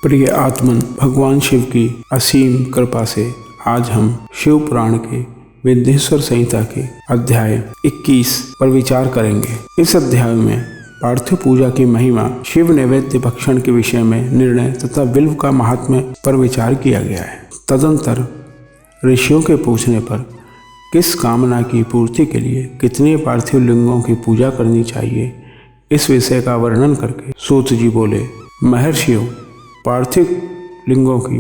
प्रिय आत्मन, भगवान शिव की असीम कृपा से आज हम शिव पुराण के विद्येश्वर संहिता के अध्याय 21 पर विचार करेंगे। इस अध्याय में पार्थिव पूजा की महिमा, शिव नैवेद्य भक्षण के विषय में निर्णय तथा बिल्व का महात्म्य पर विचार किया गया है। तदंतर ऋषियों के पूछने पर किस कामना की पूर्ति के लिए कितने पार्थिव लिंगों की पूजा करनी चाहिए, इस विषय का वर्णन करके सूत जी बोले, महर्षियों, पार्थिव लिंगों की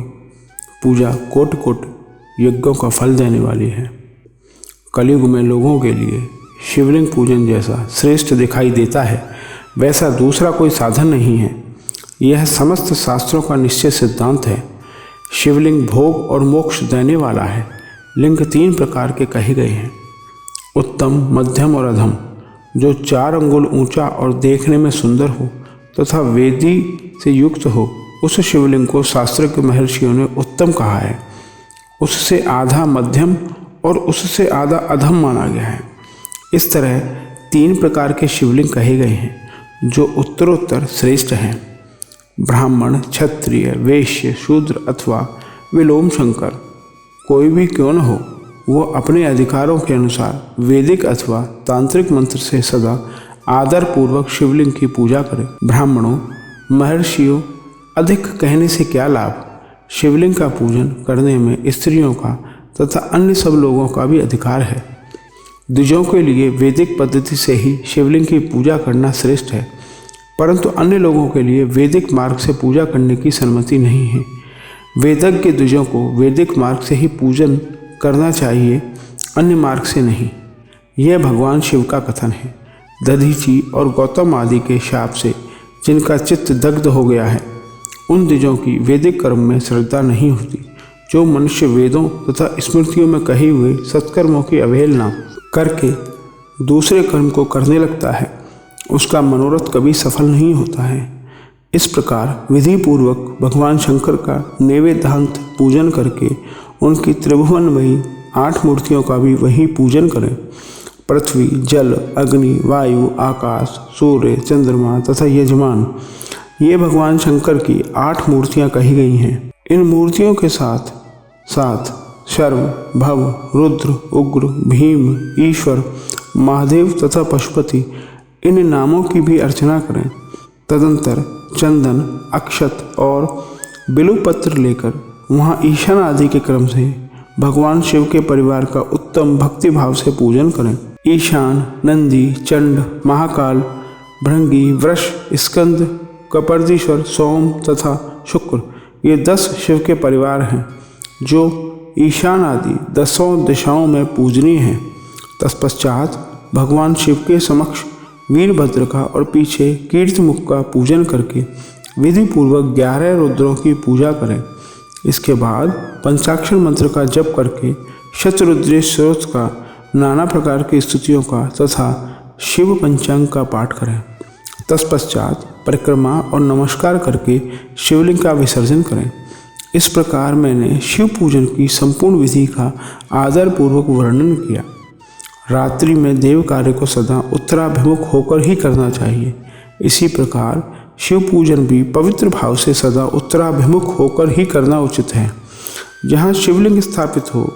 पूजा कोटि कोटि यज्ञों का फल देने वाली है। कलयुग में लोगों के लिए शिवलिंग पूजन जैसा श्रेष्ठ दिखाई देता है, वैसा दूसरा कोई साधन नहीं है। यह समस्त शास्त्रों का निश्चित सिद्धांत है। शिवलिंग भोग और मोक्ष देने वाला है। लिंग 3 प्रकार के कहे गए हैं, उत्तम, मध्यम और अधम। जो 4 अंगुल ऊंचा और देखने में सुंदर हो तथा वेदी से युक्त हो, उस शिवलिंग को शास्त्र के महर्षियों ने उत्तम कहा है। उससे आधा मध्यम और उससे आधा अधम माना गया है। इस तरह 3 प्रकार के शिवलिंग कहे गए हैं जो उत्तरोत्तर श्रेष्ठ हैं। ब्राह्मण, क्षत्रिय, वैश्य, शूद्र अथवा विलोम शंकर कोई भी क्यों न हो, वो अपने अधिकारों के अनुसार वैदिक अथवा तांत्रिक मंत्र से सदा आदरपूर्वक शिवलिंग की पूजा करें। ब्राह्मणों, महर्षियों, अधिक कहने से क्या लाभ। शिवलिंग का पूजन करने में स्त्रियों का तथा अन्य सब लोगों का भी अधिकार है। द्विजों के लिए वैदिक पद्धति से ही शिवलिंग की पूजा करना श्रेष्ठ है, परंतु अन्य लोगों के लिए वैदिक मार्ग से पूजा करने की अनुमति नहीं है। वेदज्ञ द्विजों को वैदिक मार्ग से ही पूजन करना चाहिए, अन्य मार्ग से नहीं। यह भगवान शिव का कथन है। दधीची और गौतम आदि के शाप से जिनका चित्त दग्ध हो गया है, उन द्विजों की वैदिक कर्म में श्रद्धा नहीं होती। जो मनुष्य वेदों तथा स्मृतियों में कहे हुए सत्कर्मों की अवहेलना करके दूसरे कर्म को करने लगता है, उसका मनोरथ कभी सफल नहीं होता है। इस प्रकार विधि पूर्वक भगवान शंकर का नैवेद्यांत पूजन करके उनकी त्रिभुवनमयी 8 मूर्तियों का भी वही पूजन करें। पृथ्वी, जल, अग्नि, वायु, आकाश, सूर्य, चंद्रमा तथा यजमान, ये भगवान शंकर की 8 मूर्तियां कही गई हैं। इन मूर्तियों के साथ साथ शर्व, भव, रुद्र, उग्र, भीम, ईश्वर, महादेव तथा पशुपति, इन नामों की भी अर्चना करें। तदंतर चंदन, अक्षत और बिल्वपत्र लेकर वहाँ ईशान आदि के क्रम से भगवान शिव के परिवार का उत्तम भक्ति भाव से पूजन करें। ईशान, नंदी, चंड, महाकाल, भृंगी, वृष, स्कंद, कपर्दीश्वर, सोम तथा शुक्र, ये 10 शिव के परिवार हैं जो ईशान आदि 10 दिशाओं में पूजनीय हैं। तत्पश्चात भगवान शिव के समक्ष वीरभद्र का और पीछे कीर्तिमुख का पूजन करके विधि पूर्वक 11 रुद्रों की पूजा करें। इसके बाद पंचाक्षर मंत्र का जप करके शतरुद्रेश स्तोत्र का, नाना प्रकार की स्तुतियों का तथा शिव पंचांग का पाठ करें। तत्पश्चात परिक्रमा और नमस्कार करके शिवलिंग का विसर्जन करें। इस प्रकार मैंने शिव पूजन की संपूर्ण विधि का आदरपूर्वक वर्णन किया। रात्रि में देव कार्य को सदा उत्तराभिमुख होकर ही करना चाहिए। इसी प्रकार शिव पूजन भी पवित्र भाव से सदा उत्तराभिमुख होकर ही करना उचित है। जहाँ शिवलिंग स्थापित हो,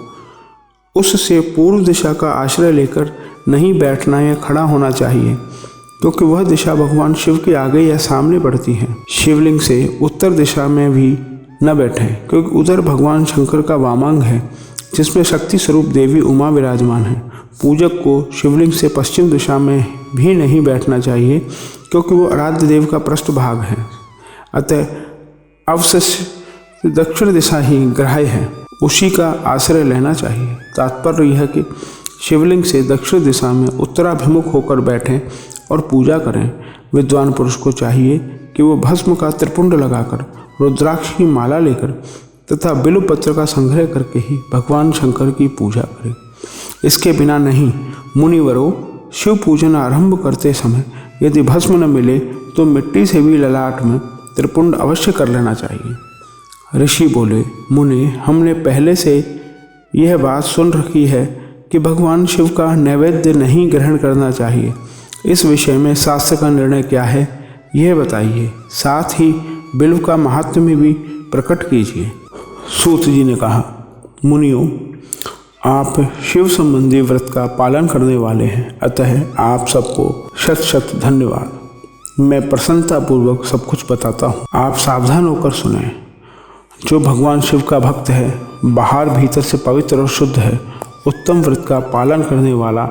उससे पूर्व दिशा का आश्रय लेकर नहीं बैठना या खड़ा होना चाहिए, क्योंकि वह दिशा भगवान शिव के आगे या सामने पड़ती है। शिवलिंग से उत्तर दिशा में भी न बैठें, क्योंकि उधर भगवान शंकर का वामांग है, जिसमें शक्ति स्वरूप देवी उमा विराजमान है। पूजक को शिवलिंग से पश्चिम दिशा में भी नहीं बैठना चाहिए, क्योंकि वो आराध्य देव का पृष्ठ भाग है। अतः अवश्य दक्षिण दिशा ही ग्राह्य है, उसी का आश्रय लेना चाहिए। तात्पर्य यह कि शिवलिंग से दक्षिण दिशा में उत्तराभिमुख होकर बैठें और पूजा करें। विद्वान पुरुष को चाहिए कि वो भस्म का त्रिपुंड लगाकर, रुद्राक्ष की माला लेकर तथा बिल्वपत्र का संग्रह करके ही भगवान शंकर की पूजा करें। इसके बिना नहीं। मुनिवरों, शिव पूजन आरंभ करते समय यदि भस्म न मिले तो मिट्टी से भी ललाट में त्रिपुंड अवश्य कर लेना चाहिए। ऋषि बोले, मुने, हमने पहले से यह बात सुन रखी है कि भगवान शिव का नैवेद्य नहीं ग्रहण करना चाहिए। इस विषय में शास्त्र का निर्णय क्या है, यह बताइए। साथ ही बिल्व का महात्म्य भी प्रकट कीजिए। सूत जी ने कहा, मुनियों, आप शिव संबंधी व्रत का पालन करने वाले हैं, अतः आप सबको शत शत धन्यवाद। मैं प्रसन्नतापूर्वक सब कुछ बताता हूँ, आप सावधान होकर सुने। जो भगवान शिव का भक्त है, बाहर भीतर से पवित्र और शुद्ध है, उत्तम व्रत का पालन करने वाला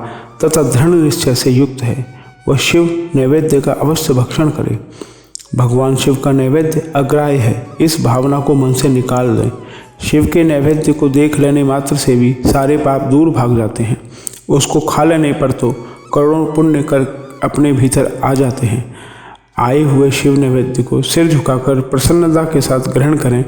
तथा दृढ़ निश्चय से युक्त है, वह शिव नैवेद्य का अवश्य भक्षण करे। भगवान शिव का नैवेद्य अग्राह्य है, इस भावना को मन से निकाल दें। शिव के नैवेद्य को देख लेने मात्र से भी सारे पाप दूर भाग जाते हैं। उसको खा लेने पर तो करोड़ों पुण्य कर अपने भीतर आ जाते हैं। आए हुए शिव नैवेद्य को सिर झुकाकर प्रसन्नता के साथ ग्रहण करें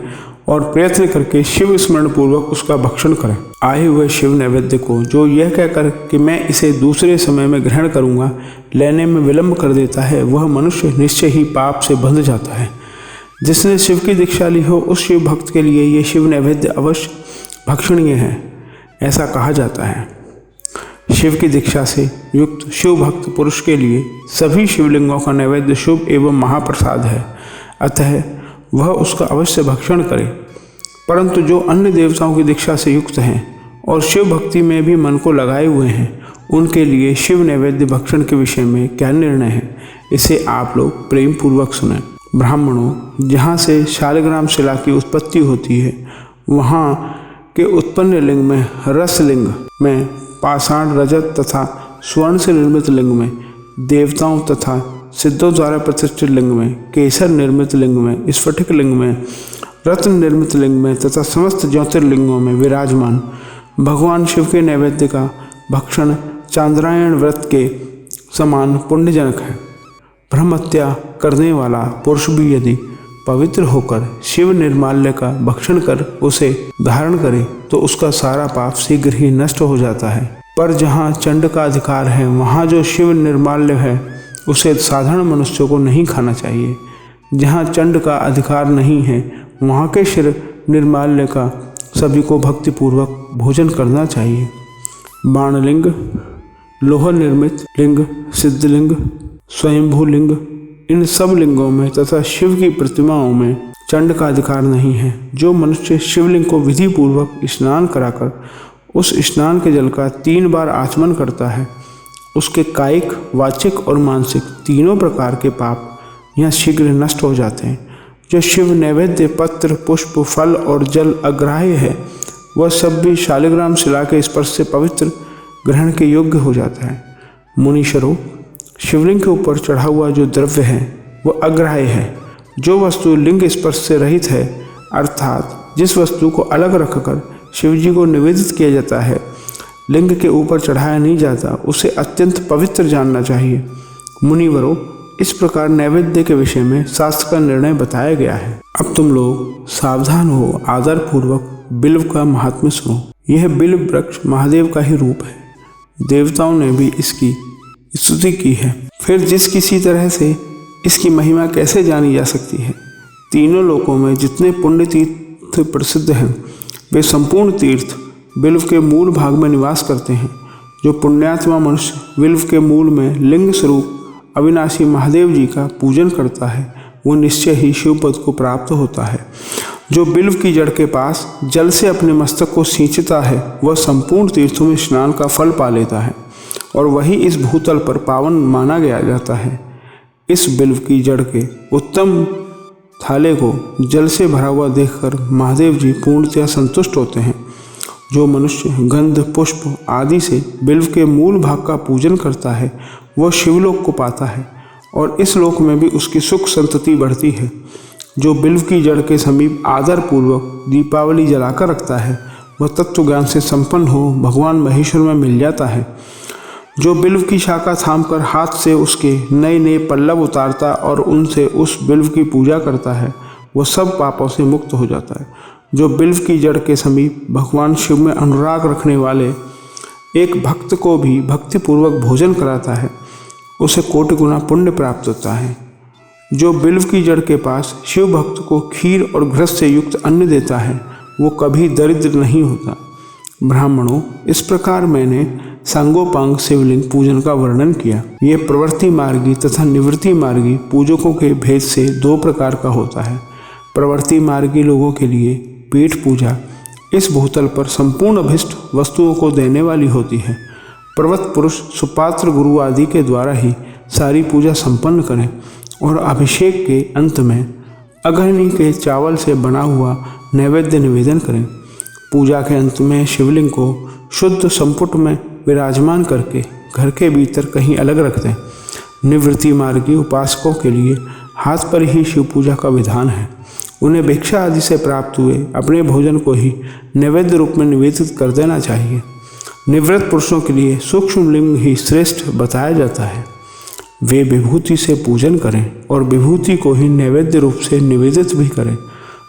और प्रयत्न करके शिव स्मरण पूर्वक उसका भक्षण करें। आए हुए शिव नैवेद्य को जो यह कहकर कि मैं इसे दूसरे समय में ग्रहण करूंगा, लेने में विलंब कर देता है, वह मनुष्य निश्चय ही पाप से बंध जाता है। जिसने शिव की दीक्षा ली हो, उस शिव भक्त के लिए ये शिव नैवेद्य अवश्य भक्षणीय है, ऐसा कहा जाता है। शिव की दीक्षा से युक्त शिव भक्त पुरुष के लिए सभी शिवलिंगों का नैवेद्य शुभ एवं महाप्रसाद है, अतः वह उसका अवश्य भक्षण करे। परंतु जो अन्य देवताओं की दीक्षा से युक्त हैं और शिव भक्ति में भी मन को लगाए हुए हैं, उनके लिए शिव नैवेद्य भक्षण के विषय में क्या निर्णय है, इसे आप लोग प्रेम पूर्वक सुनें। ब्राह्मणों, जहाँ से शालिग्राम शिला की उत्पत्ति होती है, वहाँ के उत्पन्न लिंग में रसलिंग में, पाषाण, रजत तथा स्वर्ण से निर्मित लिंग में, देवताओं तथा सिद्धों द्वारा प्रतिष्ठित लिंग में, केसर निर्मित लिंग में, स्फटिक लिंग में, रत्न निर्मित लिंग में तथा समस्त ज्योतिर्लिंगों में विराजमान भगवान शिव के नैवेद्य का भक्षण चांद्रायण व्रत के समान पुण्यजनक है। ब्रह्महत्या करने वाला पुरुष भी यदि पवित्र होकर शिव निर्माल्य का भक्षण कर उसे धारण करे तो उसका सारा पाप शीघ्र ही नष्ट हो जाता है। पर जहाँ चंड का अधिकार है, वहाँ जो शिव निर्माल्य है उसे साधारण मनुष्यों को नहीं खाना चाहिए। जहाँ चंड का अधिकार नहीं है, वहाँ के शिव निर्माल्य का सभी को भक्तिपूर्वक भोजन करना चाहिए। बाणलिंग, लोह निर्मित लिंग, सिद्धलिंग, स्वयंभू लिंग, इन सब लिंगों में तथा शिव की प्रतिमाओं में चंड का अधिकार नहीं है। जो मनुष्य शिवलिंग को विधि पूर्वक स्नान कराकर उस स्नान के जल का 3 बार आचमन करता है, उसके कायिक, वाचिक और मानसिक तीनों प्रकार के पाप यहाँ शीघ्र नष्ट हो जाते हैं। जो शिव नैवेद्य पत्र, पुष्प, फल और जल अग्राह्य है, वह सब भी शालिग्राम शिला के स्पर्श से पवित्र ग्रहण के योग्य हो जाता है। मुनीश्वरों, शिवलिंग के ऊपर चढ़ा हुआ जो द्रव्य है वह अग्राह्य है। जो वस्तु लिंग स्पर्श से रहित है, अर्थात जिस वस्तु को अलग रखकर शिवजी को निवेदित किया जाता है, लिंग के ऊपर चढ़ाया नहीं जाता, उसे अत्यंत पवित्र जानना चाहिए। मुनिवरों, इस प्रकार नैवेद्य के विषय में शास्त्र का निर्णय बताया गया है। अब तुम लोग सावधान हो, आदर पूर्वक बिल्व का महात्म्य सुनो। यह बिल्व वृक्ष महादेव का ही रूप है। देवताओं ने भी इसकी स्तुति की है। फिर जिस किसी तरह से इसकी महिमा कैसे जानी जा सकती है। तीनों लोकों में जितने पुण्य तीर्थ प्रसिद्ध हैं, वे संपूर्ण तीर्थ बिल्व के मूल भाग में निवास करते हैं। जो पुण्यात्मा मनुष्य बिल्व के मूल में लिंग स्वरूप अविनाशी महादेव जी का पूजन करता है, वो निश्चय ही शिवपद को प्राप्त होता है। जो बिल्व की जड़ के पास जल से अपने मस्तक को सींचता है, वह संपूर्ण तीर्थों में स्नान का फल पा लेता है और वही इस भूतल पर पावन माना गया जाता है। इस बिल्व की जड़ के उत्तम थाले को जल से भरा हुआ देखकर महादेव जी पूर्णतया संतुष्ट होते हैं। जो मनुष्य गंध, पुष्प आदि से बिल्व के मूल भाग का पूजन करता है, वह शिवलोक को पाता है और इस लोक में भी उसकी सुख संतति बढ़ती है। जो बिल्व की जड़ के समीप आदर पूर्वक दीपावली जलाकर रखता है, वह तत्व ज्ञान से संपन्न हो भगवान महेश्वर में मिल जाता है। जो बिल्व की शाखा थामकर हाथ से उसके नए नए पल्लव उतारता और उनसे उस बिल्व की पूजा करता है, वह सब पापों से मुक्त हो जाता है। जो बिल्व की जड़ के समीप भगवान शिव में अनुराग रखने वाले एक भक्त को भी भक्तिपूर्वक भोजन कराता है, उसे कोटि गुना पुण्य प्राप्त होता है। जो बिल्व की जड़ के पास शिव भक्त को खीर और घृत से युक्त अन्न देता है, वो कभी दरिद्र नहीं होता। ब्राह्मणों, इस प्रकार मैंने सांगोपांग शिवलिंग पूजन का वर्णन किया। ये प्रवृत्ति मार्गी तथा निवृत्ति मार्गी पूजकों के भेद से दो प्रकार का होता है। प्रवृत्ति मार्गी लोगों के लिए पीठ पूजा इस भूतल पर संपूर्ण अभिष्ट वस्तुओं को देने वाली होती है। प्रवृत्त पुरुष सुपात्र गुरु आदि के द्वारा ही सारी पूजा संपन्न करें और अभिषेक के अंत में अग्नि के चावल से बना हुआ नैवेद्य निवेदन करें। पूजा के अंत में शिवलिंग को शुद्ध संपुट में विराजमान करके घर के भीतर कहीं अलग रख दें। निवृत्ति मार्गी उपासकों के लिए हाथ पर ही शिव पूजा का विधान है। उन्हें भिक्षा आदि से प्राप्त हुए अपने भोजन को ही नैवेद्य रूप में निवेदित कर देना चाहिए। निवृत्त पुरुषों के लिए सूक्ष्म लिंग ही श्रेष्ठ बताया जाता है। वे विभूति से पूजन करें और विभूति को ही नैवेद्य रूप से निवेदित भी करें।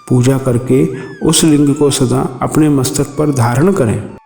पूजा करके उस लिंग को सदा अपने मस्तक पर धारण करें।